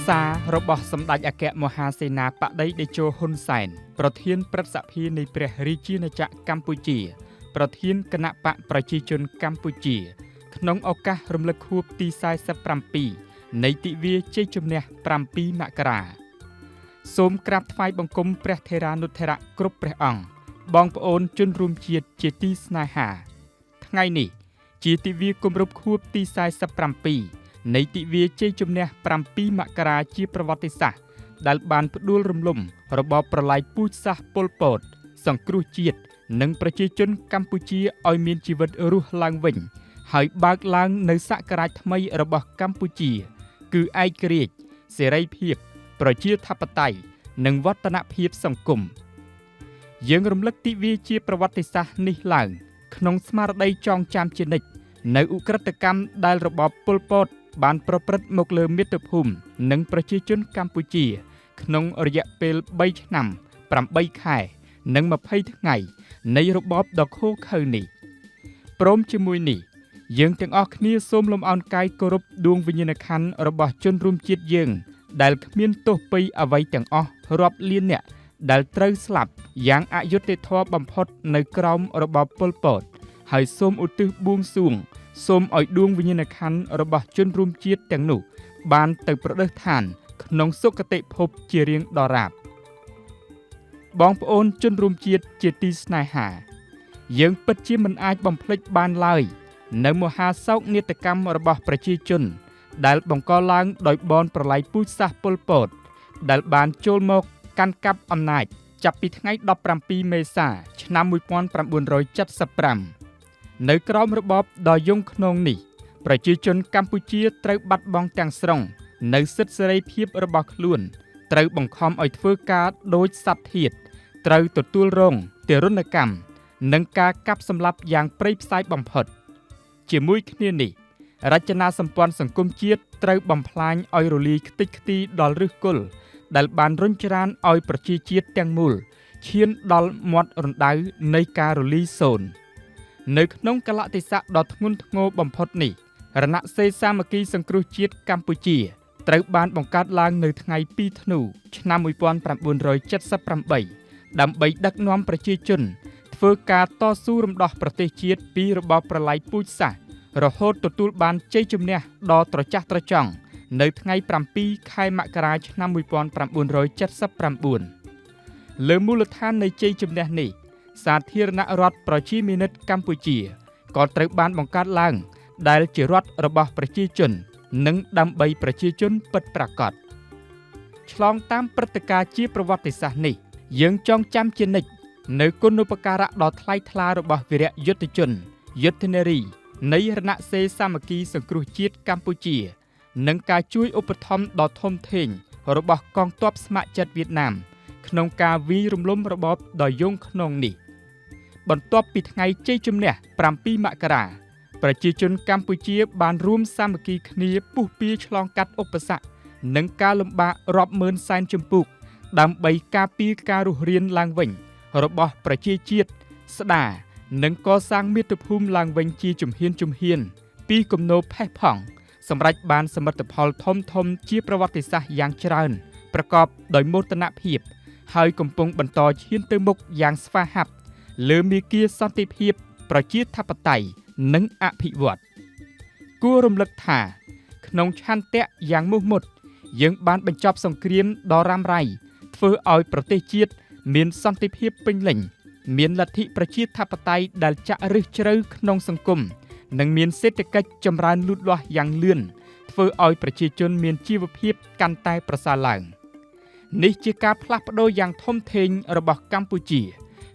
សាររបស់សម្ដេចអគ្គមហាសេនាបតីតេជោហ៊ុនសែនប្រធានព្រឹទ្ធសភានៃព្រះរាជាណាចក្រកម្ពុជាប្រធានគណៈបកប្រជាជនកម្ពុជាក្នុងឱកាសរំលឹកខួបទី47នៃទិវាជ័យជំនះ7មករាសូមក្រាបថ្វាយបង្គំព្រះថេរានុថេរៈគ្រប់ព្រះអង្គបងប្អូនជនរួមជាតិជាទីស្នេហាថ្ងៃនេះជាទិវាគម្រប់ខួបទី47នៃទិវាជ័យជំនះ7មករាជាប្រវត្តិសាស្ត្រដែលបានផ្ដួលរំលំរបបប្រល័យពូជសាសន៍ប៉ុលពតសង្គ្រោះជាតិនិងប្រជាជនកម្ពុជាឲ្យមានជីវិតរស់ឡើងវិញហើយបើកឡើងនូវសក្តានុពលថ្មីរបស់កម្ពុជាគឺឯករាជ្យសេរីភាពប្រជាធិបតេយ្យនិងវឌ្ឍនភាពសង្គមយើងរំលឹកទិវាជាប្រវត្តិសាស្ត្រនេះឡើងក្នុងស្មារតីចងចាំជានិច្ចនៅឧក្រិដ្ឋកម្មដែលរបបប៉ុលពតបានប្រព្រឹត្តមកលើមាតុភូមិនិងប្រជាជនកម្ពុជាក្នុងរយៈពេល3ឆ្នាំ8ខែនិង20ថ្ងៃនៃរបបដ៏ឃោរឃៅនេះព្រមជាមួយនេះយើងទាំងអស់គ្នាសូមលំអោនកាយគោរពដួងវិញ្ញាណក្ខន្ធរបស់ជនរួមជាតិយើងដែលគ្មានទោសពៃអ្វីទាំងអស់រាប់លានអ្នកដែលត្រូវស្លាប់យ៉ាងអយុត្តិធម៌បំផុតនៅក្រោមរបបប៉ុលពតហើយសូមឧទ្ទិសបួងសួងសូមឲ្យដួងវិញ្ញាណក្ខន្ធរបស់ជនរួមជាតិទាំងនោះបានទៅប្រដេសឋានក្នុងសុគតិភពជារៀងដរាបបងប្អូនជនរួមជាតិជាទីស្នេហាយើងពិតជាមិនអាចបំភ្លេចបានឡើយនៅមហាសោកនាដកម្មរបស់ប្រជាជនដែលបង្កឡើងដោយបនប្រល័យពូជសាសន៍ប៉ុលពតដែលបានចូលមកកាន់កាប់អំណាចចាប់ពីថ្ងៃ17មេសាឆ្នាំ1975នៅក្រោមរបបដ៏យង់ឃ្នងនេះប្រជាជនកម្ពុជាត្រូវបាត់បង់ទាំងស្រុងនៅសិទ្ធិសេរីភាពរបស់ខ្លួនត្រូវបង្ខំឲ្យធ្វើការដូចសត្វធាតុត្រូវទទួលរងទារុណកម្មនិងការកាប់សម្លាប់យ៉ាងព្រៃផ្សៃបំផុតជាមួយគ្នានេះរចនាសម្ព័ន្ធសង្គមជាតិត្រូវបំផ្លាញឲ្យរលាយខ្ទេចខ្ទីដល់ឫសគល់ដែលបានរុញច្រានឲ្យប្រជាជាតិទាំងមូលឈានដល់មាត់រណ្ដៅនៃការរលាយសូន្យនៅក្នុងកលៈទេសៈដ៏ធ្ងន់ធ្ងរបំផុតនេះរណសិរ្សសាមគ្គីសង្គ្រោះជាតិកម្ពុជាត្រូវបានបង្កើតឡើងនៅថ្ងៃ2ធ្នូឆ្នាំ1978ដើម្បីដឹកនាំប្រជាជនធ្វើការតស៊ូរំដោះប្រទេសជាតិពីរបបប្រល័យពូជសាសន៍រហូតទទួលបានជ័យជំនះដ៏ត្រចះត្រចង់នៅថ្ងៃ7ខែមករាឆ្នាំ1979លើមូលដ្ឋាននៃជ័យជំនះនេះសាធារណរដ្ឋប្រជាមានិតកម្ពុជាក៏ត្រូវបានបង្កើតឡើងដែលជារដ្ឋរបស់ប្រជាជននិងដើម្បីប្រជាជនពិតប្រាកដឆ្លងតាមព្រឹត្តិការណ៍ជាប្រវត្តិសាស្ត្រនេះយើងចងចាំជានិច្ចនៅគុណូបការៈដ៏ថ្លៃថ្លារបស់វីរយុទ្ធជនយុទ្ធនារីនៃរណសិរ្សសាមគ្គីសង្គ្រោះជាតិកម្ពុជានិងការជួយឧបត្ថម្ភដ៏ធំធេងរបស់កងទ័ពស្ម័គ្រចិត្តវៀតណាមក្នុងការវាយរំលំរបបដ៏យង់ឃ្នងនេះបន្ទាប់ពីថ្ងៃជ័យជំនះ7មករាប្រជាជនកម្ពុជាបានរួមសាមគ្គីគ្នាពុះពៀឆ្លងកាត់ឧបសគ្គនិងការលំបាករាប់ម៉ឺនសែនជំពូកដើម្បីការពារការរស់រានឡើងវិញរបស់ប្រជាជាតិស្ដារនិងកសាងមាតុភូមិឡើងវិញជាជំហានពីគំនរផេះផង់សម្រាប់បានសមិទ្ធផលធំជាប្រវត្តិសាស្ត្រយ៉ាងច្រើនប្រកបដោយមោទនភាពហើយកំពុងបន្តឈានទៅមុខយ៉ាងស្វាហាប់លើមាគ៌ាសន្តិភាពប្រជាធិបតេយ្យនិងអភិវឌ្ឍគួររំលឹកថាក្នុងឆន្ទៈយ៉ាងមោះមុតយើងបានបញ្ចប់សង្គ្រាមដ៏រ៉ាំរ៉ៃធ្វើឲ្យប្រទេសជាតិមានសន្តិភាពពេញលេញមានលទ្ធិប្រជាធិបតេយ្យដែលចាក់ឫសជ្រៅក្នុងសង្គមនិងមានសេដ្ឋកិច្ចចម្រើនលូតលាស់យ៉ាងលឿនធ្វើឲ្យប្រជាជនមានជីវភាពកាន់តែប្រសើរឡើងនេះជាការផ្លាស់ប្ដូរយ៉ាងធំធេងរបស់កម្ពុជា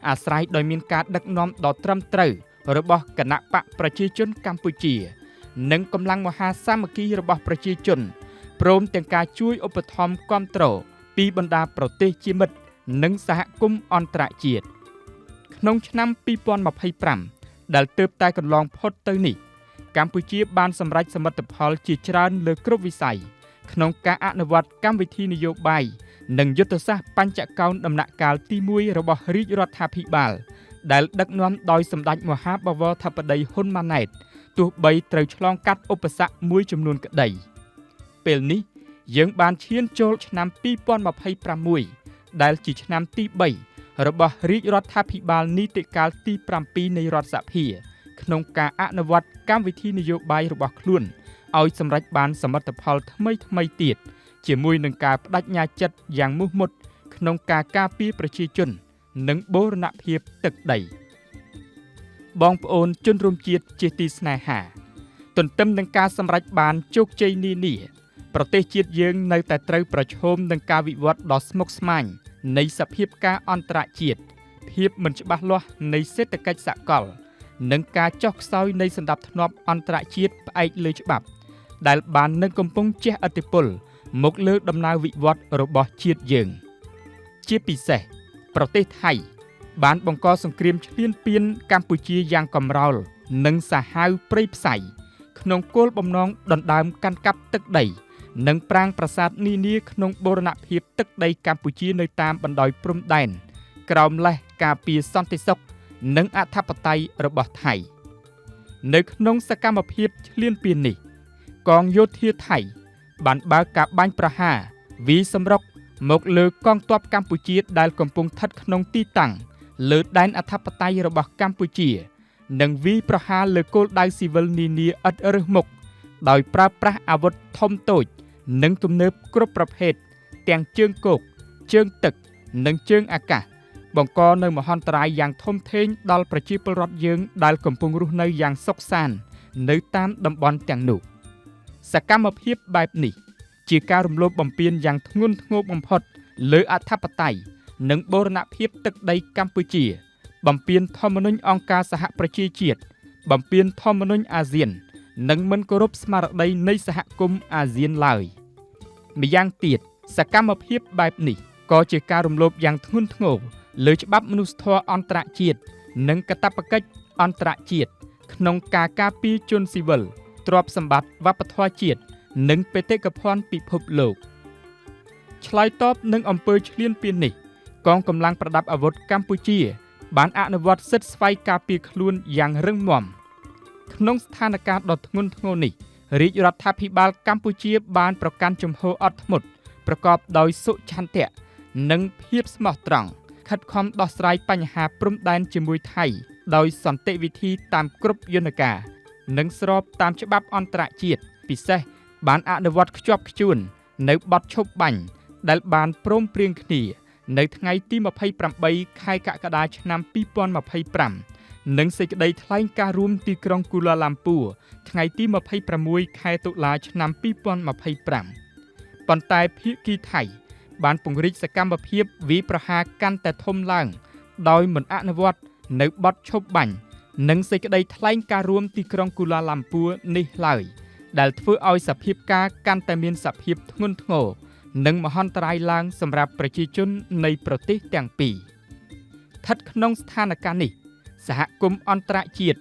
អាស្រ័យដោយមានការដឹកនាំដ៏ត្រឹមត្រូវរបស់គណបកប្រជាជនកម្ពុជានិងកម្លាំងមហាសាមគ្គីរបស់ប្រជាជនព្រមទាំងការជួយឧបត្ថម្ភគាំទ្រពីបណ្ដាប្រទេសជាមិត្តនិងសហគមន៍អន្តរជាតិក្នុងឆ្នាំ2025ដែលទើបតែកន្លងផុតទៅនេះកម្ពុជាបានសម្រេចសមិទ្ធផលជាច្រើនលើគ្រប់វិស័យក្នុងការអនុវត្តកម្មវិធីនយោបាយនិងយុទ្ធសាស្ត្របញ្ចកោណដំណាក់កាលទី1របស់រាជរដ្ឋាភិបាលដែលដឹកនាំដោយសម្ដេចមហាបវរធិបតីហ៊ុនម៉ាណែតទោះបីត្រូវឆ្លងកាត់ឧបសគ្គមួយចំនួនក្តីពេលនេះ យើងបានឈានចូលឆ្នាំ2026ដែលជាឆ្នាំទី3របស់រាជរដ្ឋាភិបាលនីតិកាលទី7នៃរដ្ឋសភាក្នុងការអនុវត្តកម្មវិធីនយោបាយរបស់ខ្លួនឲ្យសម្រេចបានសមិទ្ធផលថ្មីទៀតជាមួយនឹងការបដិញ្ញាចិត្តយ៉ាងមោះមុតក្នុងការការពារប្រជាជននិងបូរណភាពទឹកដីបងប្អូនជនរួមជាតិជាទីស្នេហាទន្ទឹមនឹងការសម្រេចបានជោគជ័យនានាប្រទេសជាតិយើងនៅតែត្រូវប្រឈមនឹងការវិវត្តដ៏ស្មុគស្មាញនៃសភាពការអន្តរជាតិភាពមិនច្បាស់លាស់នៃសេដ្ឋកិច្ចសកលនិងការចុះខ្សោយនៃសណ្ដាប់ធ្នាប់អន្តរជាតិផ្អែកលើច្បាប់ដែលបាននឹងកំពុងជះឥទ្ធិពលមកលើដំណើរវិវត្តរបស់ជាតិយើងជាពិសេសប្រទេសថៃបានបង្កសង្គ្រាមឈ្លានពានកម្ពុជាយ៉ាងកំរោលនិងសាហាវព្រៃផ្សៃក្នុងគោលបំណងដណ្ដើមកាន់កាប់ទឹកដីនិងប្រាង្គប្រាសាទនានាក្នុងបូរណភាពទឹកដីកម្ពុជានៅតាមបណ្ដោយព្រំដែនក្រោមលេសការពារសន្តិសុខនិងអធិបតេយ្យរបស់ថៃនៅក្នុងសកម្មភាពឈ្លានពាននេះកងយោធាថៃបានបើកការបាញ់ប្រហារវាយសម្រុកមកលើកងទ័ពកម្ពុជាដែលកំពុងស្ថិតក្នុងទីតាំងលើដែនអធិបតេយ្យរបស់កម្ពុជានិងវាយប្រហារលើគោលដៅស៊ីវិលនានាឥតរើសមុខដោយប្រើប្រាស់អាវុធធំតូចនិងទំនើបគ្រប់ប្រភេទទាំងជើងគោកជើងទឹកនិងជើងអាកាសបង្កនៅមហន្តរាយយ៉ាងធំធេងដល់ប្រជាពលរដ្ឋយើងដែលកំពុងរស់នៅយ៉ាងសុខសាន្តនៅតាមតំបន់ទាំងនោះសកម្មភាពបែបនេះជាការរំលោភបំពានយ៉ាងធ្ងន់ធ្ងរបំផុតលើអធិបតេយ្យនិងបូរណភាពទឹកដីកម្ពុជាបំពានធម្មនុញ្ញអង្គការសហប្រជាជាតិបំពានធម្មនុញ្ញអាស៊ាននិងមិនគោរពស្មារតីនៃសហគមន៍អាស៊ានឡើយម្យ៉ាងទៀតសកម្មភាពបែបនេះក៏ជាការរំលោភយ៉ាងធ្ងន់ធ្ងរលើច្បាប់មនុស្សធម៌អន្តរជាតិនិងកាតព្វកិច្ចអន្តរជាតិក្នុងការការពារជនស៊ីវិលទ្រព្យសម្បត្តិវប្បធម៌ជាតិនិងបេតិកភណ្ឌពិភពលោកឆ្លើយតបនឹងអំពើឈ្លានពាននេះកងកម្លាំងប្រដាប់អាវុធកម្ពុជាបានអនុវត្តសិទ្ធិស្វ័យការពារខ្លួនយ៉ាងរឹងមាំក្នុងស្ថានភាពដ៏ធ្ងន់ធ្ងរនេះរាជរដ្ឋាភិបាលកម្ពុជាបានប្រកាន់ជំហរអត់ធ្មត់ប្រកបដោយសុឆន្ទៈនិងភាពស្មោះត្រង់ខិតខំដោះស្រាយបញ្ហាព្រំដែនជាមួយថៃដោយសន្តិវិធីតាមគ្រប់យន្តការនិងស្របតាមច្បាប់អន្តរជាតិពិសេសបានអនុវត្តខ្ជាប់ខ្ជួននៅបទឈប់បាញ់ដែលបានព្រមព្រៀងគ្នានៅថ្ងៃទី28ខែកក្កដាឆ្នាំ2025និងសេចក្តីថ្លែងការណ៍រួមទីក្រុងគូឡាឡាំពូថ្ងៃទី26ខែតុលាឆ្នាំ2025ប៉ុន្តែភាគីថៃបានពង្រីកសកម្មភាពវាយប្រហារកាន់តែធំឡើងដោយមិនអនុវត្តនៅបទឈប់បាញ់និងសេចក្តីថ្លែងការណ៍រួមទីក្រុងគូឡាឡាំពូនេះឡើយដែលធ្វើឲ្យសភាពការកាន់តែមានសភាពធ្ងន់ធ្ងរនិងមហន្តរាយឡើងសម្រាប់ប្រជាជននៃប្រទេសទាំងពីរស្ថិតក្នុងស្ថានភាពនេះសហគមន៍អន្តរជាតិ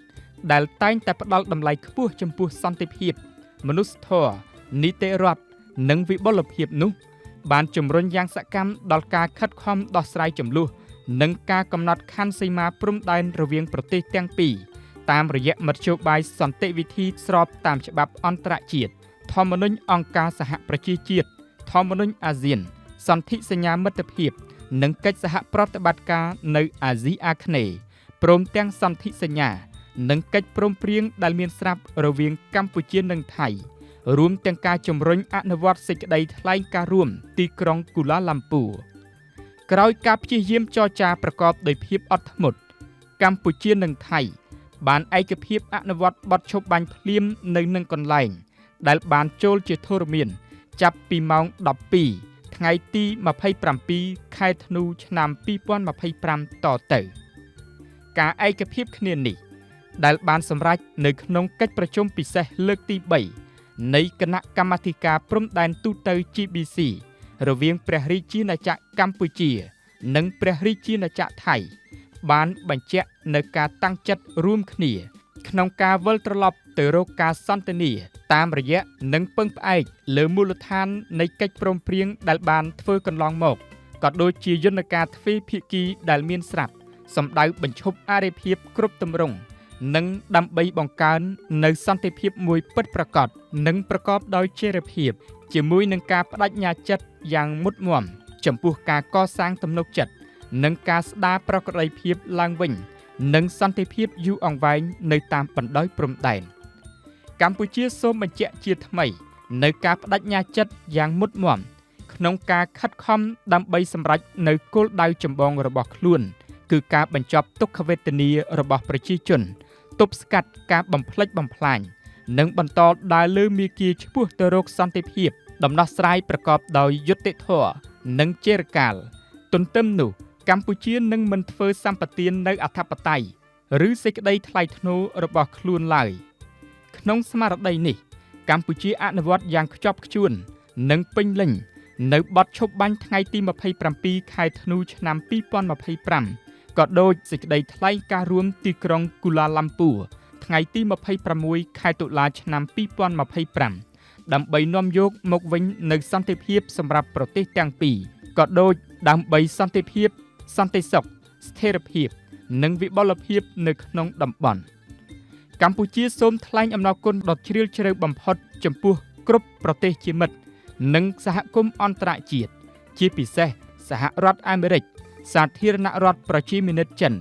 ដែលតែងតែផ្ដល់តម្លៃខ្ពស់ចំពោះសន្តិភាពមនុស្សធម៌នីតិរដ្ឋនិងវិបុលភាពនោះបានជំរុញយ៉ាងសកម្មដល់ការខិតខំដោះស្រាយជម្លោះនិងការកំណត់ខណ្ឌសីមាព្រំដែនរវាងប្រទេសទាំងពីរតាមរយៈមធ្យោបាយសន្តិវិធីស្របតាមច្បាប់អន្តរជាតិធម្មនុញ្ញអង្គការសហប្រជាជាតិធម្មនុញ្ញអាស៊ានសន្ធិសញ្ញាមិត្តភាពនិងកិច្ចសហប្រតិបត្តិការនៅអាស៊ីអាគ្នេយ៍ព្រមទាំងសន្ធិសញ្ញានិងកិច្ចព្រមព្រៀងដែលមានស្រាប់រវាងកម្ពុជានិងថៃរួមទាំងការជំរុញអនុវត្តសេចក្តីថ្លែងការណ៍រួមទីក្រុងគូឡាឡាំពូក្រោយការព្យាយាមចរចាប្រកបដោយភាពអត់ធ្មត់កម្ពុជានិងថៃបានឯកភាពអនុវត្តបទឈប់បាញ់ភ្លាមនៅនឹងកន្លែងដែលបានចូលជាធរមានចាប់ពីម៉ោង12ថ្ងៃទី27ខែធ្នូឆ្នាំ2025តទៅការឯកភាពគ្នានេះដែលបានសម្រេចនៅក្នុងកិច្ចប្រជុំពិសេសលើកទី3នៃគណៈកម្មាធិការព្រំដែនទូត GBC រវាងព្រះរាជាណាចក្រកម្ពុជានិងព្រះរាជាណាចក្រថៃបានបញ្ជាក់នៅការតាំងចិត្តរួមគ្នាក្នុងការវិលត្រឡប់ទៅរកការសន្ទនាតាមរយៈនិងពឹងផ្អែកលើមូលដ្ឋាននៃកិច្ចព្រមព្រៀងដែលបានធ្វើកន្លងមកក៏ដូចជាយន្តការទ្វេភាគីដែលមានស្រាប់សម្ដៅបញ្ឈប់អរិភាពគ្រប់ទម្រង់ និងដើម្បីបង្កើននៅសន្តិភាពមួយពិតប្រាកដនិងប្រកបដោយចីរភាពជាមួយនឹងការបដិញ្ញាចិត្តយ៉ាងមុតមាំចំពោះការកសាងទំនុកចិត្តនិងការស្ដារប្រក្រតីភាពឡើងវិញនិងសន្តិភាពយូរអង្វែងនៅតាមបណ្ដោយព្រំដែនកម្ពុជាសូមបញ្ជាក់ជាថ្មីនៅការបដិញ្ញាចិត្តយ៉ាងមុតមាំក្នុងការខិតខំដើម្បីសម្រេចនៅគោលដៅចម្បងរបស់ខ្លួនគឺការបញ្ចប់ទុក្ខវេទនារបស់ប្រជាជនទប់ស្កាត់ការបំផ្លិចបំផ្លាញនិងបន្តដើរលើមាគ៌ាឆ្ពោះទៅរកសន្តិភាពដំណោះស្រាយប្រកបដោយយុត្តិធម៌និងចីរកាលទន្ទឹមនោះកម្ពុជានឹងមិនធ្វើសម្បទាននៅអធិបតេយ្យឬសេចក្តីថ្លៃថ្នូររបស់ខ្លួនឡើយក្នុងស្មារតីនេះកម្ពុជាអនុវត្តយ៉ាងខ្ជាប់ខ្ជួននិងពេញលេញនៅបទឈប់បាញ់ថ្ងៃទី27ខែធ្នូឆ្នាំ2025ក៏ដូចសេចក្តីថ្លែងការណ៍រួមទីក្រុងគូឡាឡាំពូថ្ងៃទី26ខែតុលាឆ្នាំ2025ដើម្បីនាំយកមកវិញនូវសន្តិភាពសម្រាប់ប្រទេសទាំងពីរក៏ដូចដើម្បីសន្តិភាពសន្តិសុខស្ថិរភាពនិងវិបុលភាពនៅក្នុងតំបន់កម្ពុជាសូមថ្លែងអំណរគុណដ៏ជ្រាលជ្រៅបំផុតចំពោះគ្រប់ប្រទេសជាមិត្តនិងសហគមន៍អន្តរជាតិជាពិសេសសហរដ្ឋអាមេរិកសាធារណរដ្ឋប្រជាមានិតចិន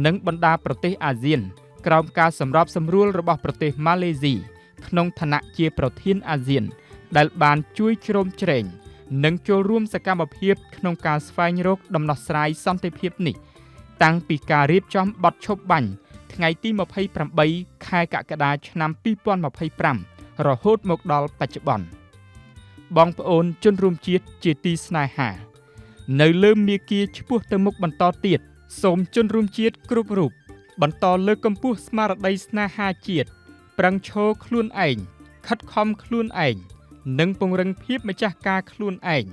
និងបណ្ដាប្រទេសអាស៊ានក្រោមការសម្របសម្រួលរបស់ប្រទេសម៉ាឡេស៊ីក្នុងឋានៈជាប្រធានអាស៊ានដែលបានជួយជ្រោមជ្រែងនិងចូលរួមសកម្មភាពក្នុងការស្វែងរកដំណោះស្រាយសន្តិភាពនេះតាំងពីការរៀបចំបទឈប់បាញ់ថ្ងៃទី28ខែកក្កដាឆ្នាំ2025រហូតមកដល់បច្ចុប្បន្នបងប្អូនជនរួមជាតិជាទីស្នេហានៅលើមាគ៌ាឆ្ពោះទៅមុខបន្តទៀតសូមជនរួមជាតិគ្រប់រូបបន្តលើកកម្ពស់ស្មារតីស្នេហាជាតិប្រឹងឈរខ្លួនឯងខិតខំខ្លួនឯងនិងពង្រឹងភាពម្ចាស់ការខ្លួនឯង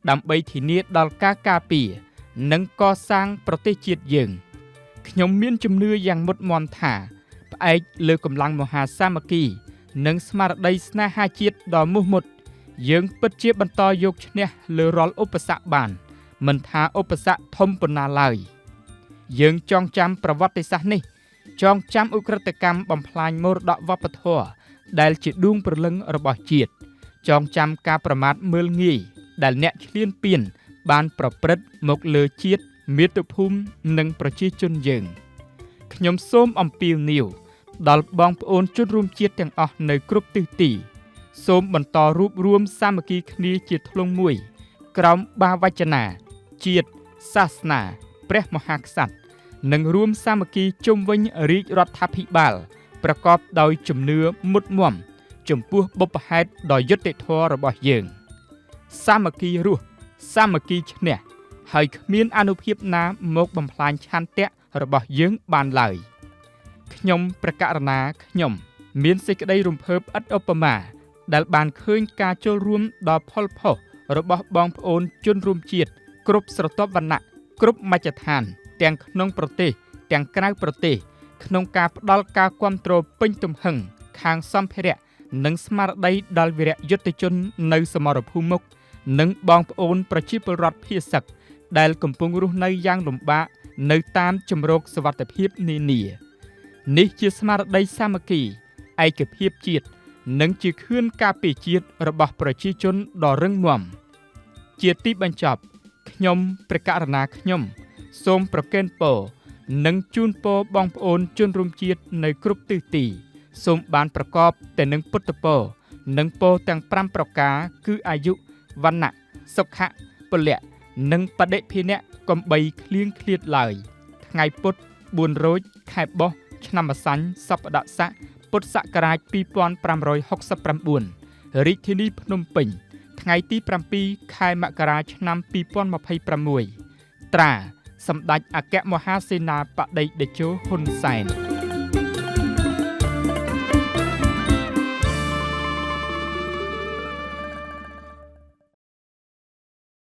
ដើម្បីធានាដល់ការការពារនិងកសាងប្រទេសជាតិយើងខ្ញុំមានជំនឿយ៉ាងមុតមាំថាផ្អែកលើកម្លាំងមហាសាមគ្គីនិងស្មារតីស្នេហាជាតិដ៏មោះមុតយើងពិតជាបន្តយកឈ្នះលើរាល់ឧបសគ្គបានមិនថាឧបសគ្គធំប៉ុណ្ណាឡើយយើងចងចាំប្រវត្តិសាស្ត្រនេះចងចាំឧក្រិដ្ឋកម្មបំផ្លាញមរតកវប្បធម៌ដែលជាដួងព្រលឹងរបស់ជាតិចងចាំការប្រមាថមើលងាយដែលអ្នកឈ្លានពានបានប្រព្រឹត្តមកលើជាតិមាតុភូមិនិងប្រជាជនយើងខ្ញុំសូមអំពាវនាវដល់បងប្អូនជនរួមជាតិទាំងអស់នៅគ្រប់ទិសទីសូមបន្តរួបរួមសាមគ្គីគ្នាជាធ្លុងមួយក្រោមបាវចនាជាតិសាសនាព្រះមហាក្សត្រនិងរួមសាមគ្គីជុំវិញរាជរដ្ឋាភិបាលប្រកបដោយជំនឿមុតមាំចំពោះបុព្វហេតុដ៏យុត្តិធម៌របស់យើងសាមគ្គីរស់សាមគ្គីឈ្នះហើយគ្មានអនុភាពណាមកបំផ្លាញឆន្ទៈរបស់យើងបានឡើយខ្ញុំព្រះករុណាខ្ញុំមានសេចក្តីរំភើបឥតឧបមាដែលបានឃើញការចូលរួមដ៏ផុសផុសរបស់បងប្អូនជនរួមជាតិគ្រប់ស្រទាប់វណ្ណៈគ្រប់មជ្ឈដ្ឋានទាំងក្នុងប្រទេសទាំងក្រៅប្រទេសក្នុងការផ្ដល់ការគាំទ្រពេញទំហឹងខាងសម្ភារៈនិងស្មារតីដល់វីរយុទ្ធជននៅសមរភូមិមុខនិងបងប្អូនប្រជាពលរដ្ឋភាគសឹកដែលកំពុងរស់នៅយ៉ាងលំបាកនៅតាមជម្រកសុវត្ថិភាពនានានេះជាស្មារតីសាមគ្គីឯកភាពជាតិនិងជាខឿនការពារជាតិរបស់ប្រជាជនដ៏រឹងមាំជាទីបញ្ចប់ខ្ញុំព្រះករុណាខ្ញុំសូមប្រគេនពរនិងជូនពរបងប្អូនជនរួមជាតិនៅគ្រប់ទិសទីសូមបានប្រកបតែនឹងពុទ្ធពរនិងពរទាំង5ប្រការគឺអាយុវណ្ណៈសុខៈពលៈនិងបដិភិនៈកំបីឃ្លៀងឃ្លាតឡើយថ្ងៃពុធ4រោចខែបុស្សឆ្នាំម្សាញ់សប្បដស័កពុទ្ធសករាជ2569រាជធានីភ្នំពេញថ្ងៃទី7ខែមករាឆ្នាំ2026ត្រាសម្ដេចអគ្គមហាសេនាបតីតេជោហ៊ុនសែន